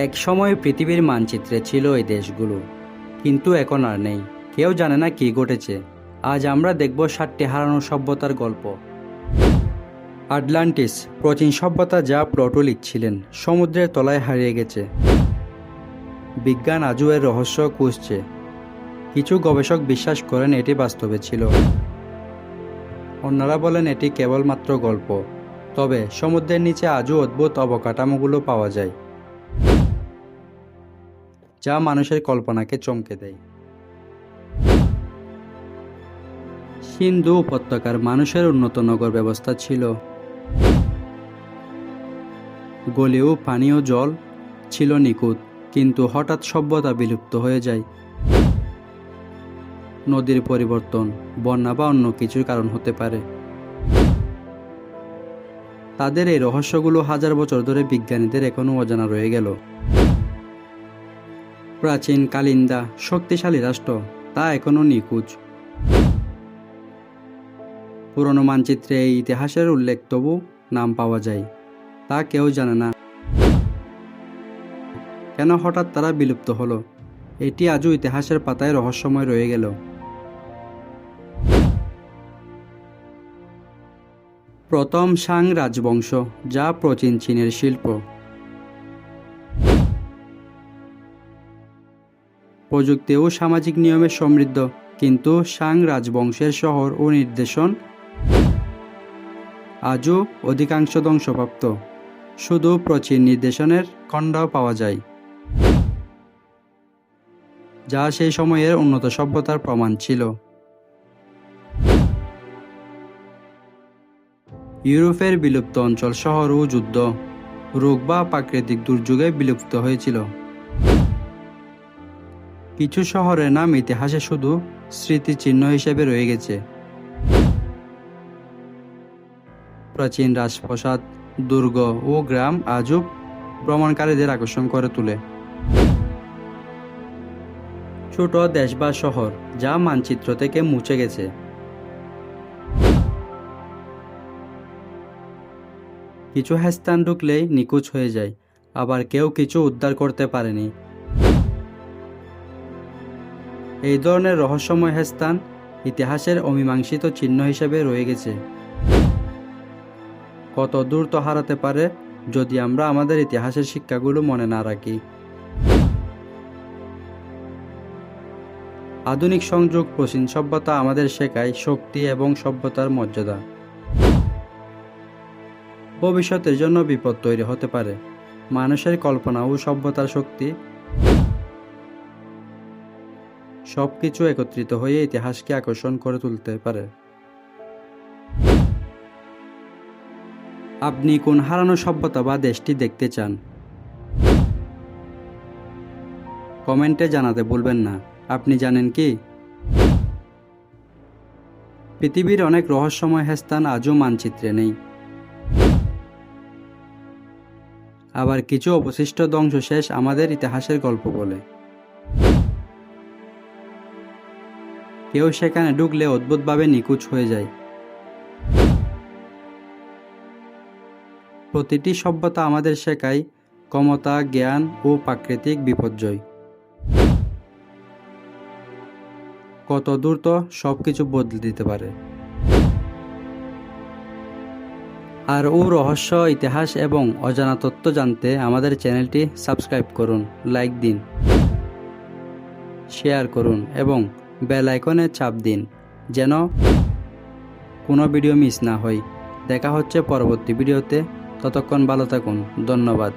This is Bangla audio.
এক সময় পৃথিবীর মানচিত্রে ছিল এই দেশগুলো, কিন্তু এখন আর নেই। কেউ জানে না কী ঘটেছে। আজ আমরা দেখব 7টি হারানো সভ্যতার গল্প। আটলান্টিস, প্রাচীন সভ্যতা যা প্লুটো লিখছিলেন, সমুদ্রের তলায় হারিয়ে গেছে। বিজ্ঞান আজও এর রহস্য খুঁজছে। কিছু গবেষক বিশ্বাস করেন এটি বাস্তবে ছিল, অন্যরা বলেন এটি কেবলমাত্র গল্প। তবে সমুদ্রের নিচে আজও অদ্ভুত অবকাঠামোগুলো পাওয়া যায়, যা মানুষের কল্পনাকে চমকে দেয়। সিন্ধু উপত্যকার মানুষের উন্নত নগর ব্যবস্থা ছিল। গলিও পানীয় জল ছিল নিখুঁত, কিন্তু হঠাৎ সভ্যতা বিলুপ্ত হয়ে যায়। নদীর পরিবর্তন, বন্যা বা অন্য কিছুর কারণ হতে পারে। তাদের এই রহস্যগুলো হাজার বছর ধরে বিজ্ঞানীদের এখনও অজানা রয়ে গেল। প্রাচীন কালিন্দা, শক্তিশালী রাষ্ট্র, তা এখনও নিখোঁজ। পুরনো মানচিত্রে এই ইতিহাসের উল্লেখ, তবু নাম পাওয়া যায়। তা কেউ জানে না কেন হঠাৎ তারা বিলুপ্ত হলো। এটি আজও ইতিহাসের পাতায় রহস্যময় রয়ে গেল। প্রথম শাং রাজবংশ, যা প্রাচীন চীনের শিল্প, প্রযুক্তি ও সামাজিক নিয়মে সমৃদ্ধ, কিন্তু শাং রাজবংশের শহর ও নির্দেশন আজও অধিকাংশ ধ্বংসপ্রাপ্ত। শুধু প্রাচীন নির্দেশনের খণ্ড পাওয়া যায়, যা সেই সময়ের উন্নত সভ্যতার প্রমাণ ছিল। ইউরোপের বিলুপ্ত অঞ্চল, শহর ও যুদ্ধ, রোগ বা প্রাকৃতিক দুর্যোগে বিলুপ্ত হয়েছিল। কিছু শহরের নাম ইতিহাসে শুধু স্মৃতিচিহ্ন হিসেবে রয়ে গেছে। প্রাচীন রাজপ্রাসাদ, দুর্গ ও গ্রাম আজও ভ্রমণকারীদের আকর্ষণ করে তোলে। ছোট দেশ বা শহর, যা মানচিত্র থেকে মুছে গেছে। কিছু স্থান ঢুকলেই নিখোঁজ হয়ে যায়, আবার কেউ কিছু উদ্ধার করতে পারেনি। এই ধরনের রহস্যময় স্থান ইতিহাসের অমীমাংসিত চিহ্ন হিসেবে রয়ে গেছে। কত দূর তো হারাতে পারে যদি আমরা আমাদের ইতিহাসের শিক্ষাগুলো মনে না রাখি। আধুনিক সংযোগ, প্রাচীন সভ্যতা আমাদের শেখায় শক্তি এবং সভ্যতার মর্যাদা। ভবিষ্যতের জন্য বিপদ তৈরি হতে পারে। মানুষের কল্পনা ও সভ্যতার শক্তি, সবকিছু একত্রিত হয়ে ইতিহাসকে আকর্ষণ করে তুলতে পারে। আপনি কোন হারানো সভ্যতা বা দেশটি দেখতে চান? কমেন্টে জানাতে ভুলবেন না। আপনি জানেন কি, পৃথিবীর অনেক রহস্যময় স্থান আজও মানচিত্রে নেই। আবার কিছু অবশিষ্ট ধ্বংসশেষ আমাদের ইতিহাসের গল্প বলে। কেউ সেখানে ঢুকলে অদ্ভুতভাবে নিখোঁজ হয়ে যায়। প্রতিটি সভ্যতা আমাদের শেখায় ক্ষমতা, জ্ঞান ও প্রাকৃতিক বিপর্যয়। কত দ্রুত সবকিছু বদলে দিতে পারে। আর ও রহস্য, ইতিহাস এবং অজানা তথ্য জানতে আমাদের চ্যানেলটি সাবস্ক্রাইব করুন, লাইক দিন, শেয়ার করুন এবং বেল আইকনে চাপ দিন, যেন কোনো ভিডিও মিস না হয়। দেখা হচ্ছে পরবর্তী ভিডিওতে। ততক্ষণ ভালো থাকুন। ধন্যবাদ।